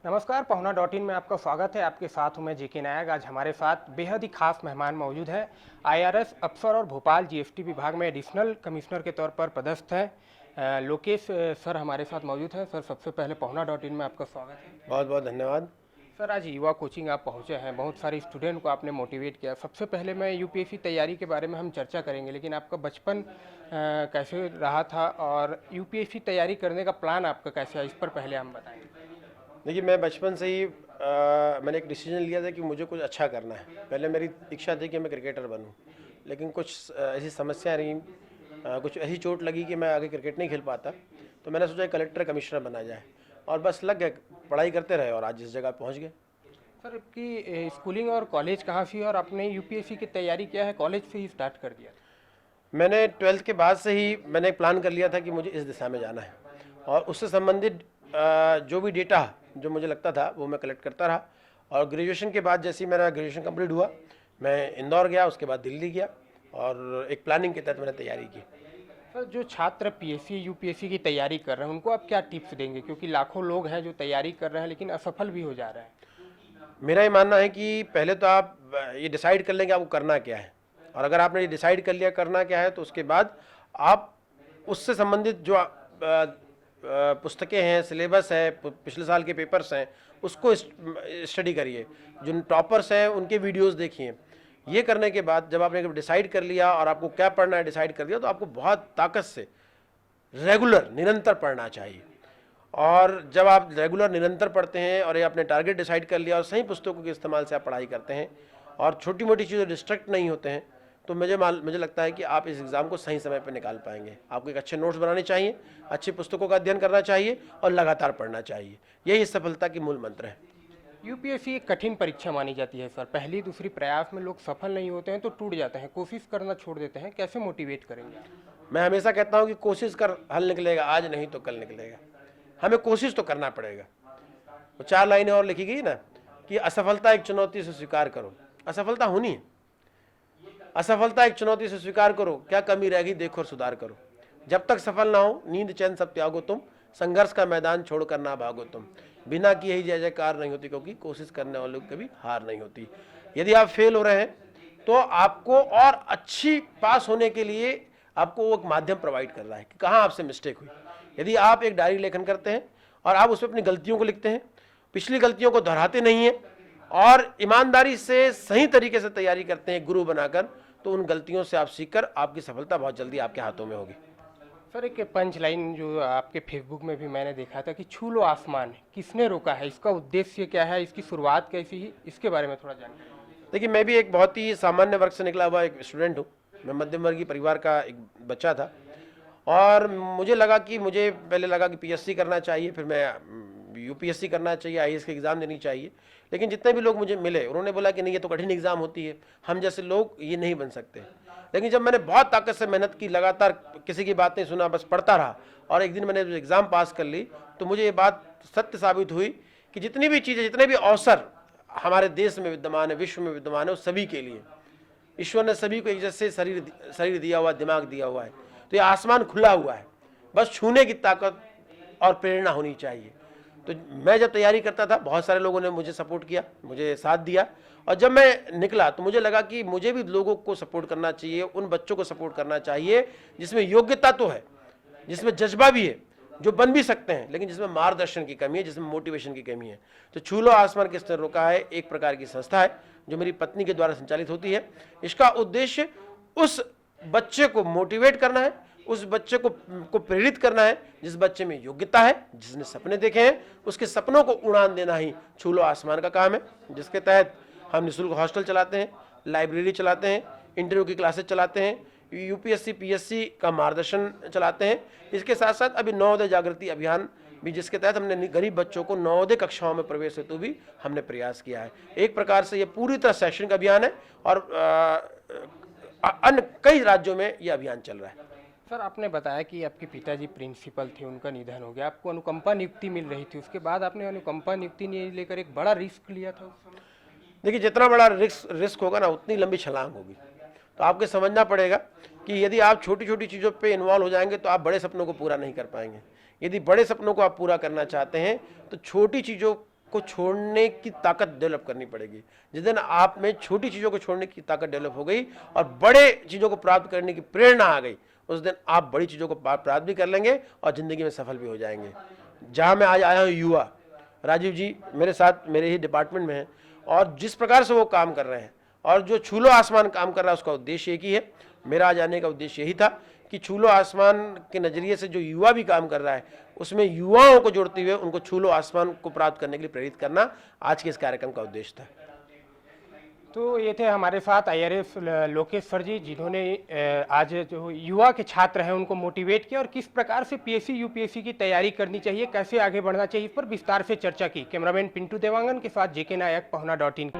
नमस्कार, पहुना.in में आपका स्वागत है। आपके साथ हूं मैं जेके नायक। आज हमारे साथ बेहद ही खास मेहमान मौजूद हैं। आईआरएस अफसर और भोपाल जीएसटी विभाग में एडिशनल कमिश्नर के तौर पर पदस्थ हैं लोकेश सर हमारे साथ मौजूद हैं। सर, सबसे पहले पहुना.in में आपका स्वागत है। बहुत बहुत धन्यवाद। सर, आज युवा कोचिंग आप पहुंचे हैं, बहुत सारे स्टूडेंट को आपने मोटिवेट किया। सबसे पहले मैं यूपीएससी तैयारी के बारे में हम चर्चा करेंगे, लेकिन आपका बचपन कैसे रहा था और यूपीएससी तैयारी करने का प्लान आपका कैसे है, इस पर पहले हम बताएंगे। देखिए, मैं बचपन से ही मैंने एक डिसीजन लिया था कि मुझे कुछ अच्छा करना है। पहले मेरी इच्छा थी कि मैं क्रिकेटर बनूं, लेकिन कुछ ऐसी समस्या रही, कुछ ऐसी चोट लगी कि मैं आगे क्रिकेट नहीं खेल पाता। तो मैंने सोचा कलेक्टर कमिश्नर बना जाए, और बस लग गए, पढ़ाई करते रहे और आज जिस जगह पहुंच गए। सर, आपकी स्कूलिंग और कॉलेज कहाँ से और आपने यूपीएससी की तैयारी किया है कॉलेज से ही स्टार्ट कर दिया? मैंने 12th के बाद से ही मैंने एक प्लान कर लिया था कि मुझे इस दिशा में जाना है, और उससे संबंधित जो भी डेटा जो मुझे लगता था वो मैं कलेक्ट करता रहा। और ग्रेजुएशन के बाद जैसे ही मेरा ग्रेजुएशन कंप्लीट हुआ, मैं इंदौर गया, उसके बाद दिल्ली गया, और एक प्लानिंग के तहत मैंने तैयारी की। सर, जो छात्र पीएससी यूपीएससी की तैयारी कर रहे हैं उनको आप क्या टिप्स देंगे, क्योंकि लाखों लोग हैं जो तैयारी कर रहे हैं लेकिन असफल भी हो जा रहे हैं? मेरा ये मानना है कि पहले तो आप ये डिसाइड कर लें कि आपको करना क्या है, और अगर आपने ये डिसाइड कर लिया करना क्या है, तो उसके बाद आप उससे संबंधित जो पुस्तकें हैं, सिलेबस है, पिछले साल के पेपर्स हैं, उसको स्टडी करिए। जो टॉपर्स हैं उनके वीडियोस देखिए। ये करने के बाद जब आपने डिसाइड कर लिया और आपको क्या पढ़ना है डिसाइड कर दिया, तो आपको बहुत ताकत से रेगुलर निरंतर पढ़ना चाहिए। और जब आप रेगुलर निरंतर पढ़ते हैं और ये आपने टारगेट डिसाइड कर लिया और सही पुस्तकों के इस्तेमाल से आप पढ़ाई करते हैं और छोटी मोटी चीज़ें डिस्ट्रैक्ट नहीं होते हैं, तो मुझे लगता है कि आप इस एग्ज़ाम को सही समय पर निकाल पाएंगे। आपको एक अच्छे नोट्स बनाने चाहिए, अच्छी पुस्तकों का अध्ययन करना चाहिए और लगातार पढ़ना चाहिए। यही सफलता की मूल मंत्र है। यूपीएससी एक कठिन परीक्षा मानी जाती है सर। पहली दूसरी प्रयास में लोग सफल नहीं होते हैं तो टूट जाते हैं, कोशिश करना छोड़ देते हैं। कैसे मोटिवेट करेंगे? मैं हमेशा कहता हूँ कि कोशिश कर, हल निकलेगा, आज नहीं तो कल निकलेगा। हमें कोशिश तो करना पड़ेगा। वो 4 लाइनें और लिखी गई ना कि असफलता एक चुनौती से स्वीकार करो। असफलता होनी है, असफलता एक चुनौती से स्वीकार करो, क्या कमी रहेगी देखो और सुधार करो। जब तक सफल ना हो, नींद चैन सब त्यागो तुम, संघर्ष का मैदान छोड़कर ना भागो तुम। बिना किए ही जय जयकार नहीं होती, क्योंकि कोशिश करने वालों की कभी हार नहीं होती। यदि आप फेल हो रहे हैं तो आपको और अच्छी पास होने के लिए आपको वो एक माध्यम प्रोवाइड कर रहा है कि कहाँ आपसे मिस्टेक हुई। यदि आप एक डायरी लेखन करते हैं और आप उसमें अपनी गलतियों को लिखते हैं, पिछली गलतियों को दोहराते नहीं हैं और ईमानदारी से सही तरीके से तैयारी करते हैं गुरु बनाकर, तो उन गलतियों से आप सीखकर आपकी सफलता बहुत जल्दी आपके हाथों में होगी। सर, एक पंच लाइन जो आपके फेसबुक में भी मैंने देखा था कि छू लो आसमान, किसने रोका है, इसका उद्देश्य क्या है, इसकी शुरुआत कैसी ही, इसके बारे में थोड़ा जानकारी। देखिए, मैं भी एक बहुत ही सामान्य वर्ग से निकला हुआ एक स्टूडेंट हूँ। मैं मध्यम वर्गीय परिवार का एक बच्चा था, और मुझे लगा कि पहले लगा कि पीएससी करना चाहिए, फिर मैं यूपीएससी करना चाहिए, आईएएस की एग्ज़ाम देनी चाहिए। लेकिन जितने भी लोग मुझे मिले उन्होंने बोला कि नहीं, ये तो कठिन एग्ज़ाम होती है, हम जैसे लोग ये नहीं बन सकते। लेकिन जब मैंने बहुत ताकत से मेहनत की, लगातार किसी की बात नहीं सुना, बस पढ़ता रहा, और एक दिन मैंने एग्ज़ाम पास कर ली, तो मुझे ये बात सत्य साबित हुई कि जितनी भी चीज़ें, जितने भी अवसर हमारे देश में विद्यमान है, विश्व में विद्यमान है, वो सभी के लिए ईश्वर ने सभी को एक जैसे शरीर दिया हुआ, दिमाग दिया हुआ है। तो ये आसमान खुला हुआ है, बस छूने की ताकत और प्रेरणा होनी चाहिए। तो मैं जब तैयारी करता था, बहुत सारे लोगों ने मुझे सपोर्ट किया, मुझे साथ दिया, और जब मैं निकला तो मुझे लगा कि मुझे भी लोगों को सपोर्ट करना चाहिए, उन बच्चों को सपोर्ट करना चाहिए जिसमें योग्यता तो है, जिसमें जज्बा भी है, जो बन भी सकते हैं, लेकिन जिसमें मार्गदर्शन की कमी है, जिसमें मोटिवेशन की कमी है। तो छू लो आसमान किसने रोका है एक प्रकार की संस्था है जो मेरी पत्नी के द्वारा संचालित होती है। इसका उद्देश्य उस बच्चे को मोटिवेट करना है, उस बच्चे को प्रेरित करना है जिस बच्चे में योग्यता है, जिसने सपने देखे हैं, उसके सपनों को उड़ान देना ही छू लो आसमान का काम है। जिसके तहत हम निःशुल्क हॉस्टल चलाते हैं, लाइब्रेरी चलाते हैं, इंटरव्यू की क्लासेस चलाते हैं, यूपीएससी पीएससी का मार्गदर्शन चलाते हैं। इसके साथ साथ अभी नवोदय जागृति अभियान भी, जिसके तहत हमने गरीब बच्चों को नवोदय कक्षाओं में प्रवेश हेतु भी हमने प्रयास किया है। एक प्रकार से ये पूरी तरह शैक्षणिक अभियान है, और अन्य कई राज्यों में ये अभियान चल रहा है। सर, आपने बताया कि आपके पिताजी प्रिंसिपल थे, उनका निधन हो गया, आपको अनुकंपा नियुक्ति मिल रही थी, उसके बाद आपने अनुकंपा नियुक्ति नहीं लेकर एक बड़ा रिस्क लिया था उस समय। देखिए, जितना बड़ा रिस्क होगा ना, उतनी लंबी छलांग होगी। तो आपको समझना पड़ेगा कि यदि आप छोटी छोटी चीज़ों पे इन्वॉल्व हो जाएंगे तो आप बड़े सपनों को पूरा नहीं कर पाएंगे। यदि बड़े सपनों को आप पूरा करना चाहते हैं तो छोटी चीज़ों को छोड़ने की ताकत डेवलप करनी पड़ेगी। जिस दिन आप में छोटी चीज़ों को छोड़ने की ताकत डेवलप हो गई और बड़े चीज़ों को प्राप्त करने की प्रेरणा आ गई, उस दिन आप बड़ी चीज़ों को प्राप्त भी कर लेंगे और ज़िंदगी में सफल भी हो जाएंगे। जहाँ मैं आज आया हूँ, युवा राजीव जी मेरे साथ मेरे ही डिपार्टमेंट में हैं और जिस प्रकार से वो काम कर रहे हैं और जो छूलो आसमान काम कर रहा है, उसका उद्देश्य एक ही है। मेरा आज आने का उद्देश्य यही था कि छूलो आसमान के नज़रिए से जो युवा भी काम कर रहा है, उसमें युवाओं को जोड़ते हुए उनको छूलो आसमान को प्राप्त करने के लिए प्रेरित करना आज के इस कार्यक्रम का उद्देश्य था। तो ये थे हमारे साथ आईआरएस लोकेश सर जी, जिन्होंने आज जो युवा के छात्र हैं उनको मोटिवेट किया और किस प्रकार से पीएससी यूपीएससी की तैयारी करनी चाहिए, कैसे आगे बढ़ना चाहिए, इस पर विस्तार से चर्चा की। कैमरामैन पिंटू देवांगन के साथ जेके नायक, पहुना.in।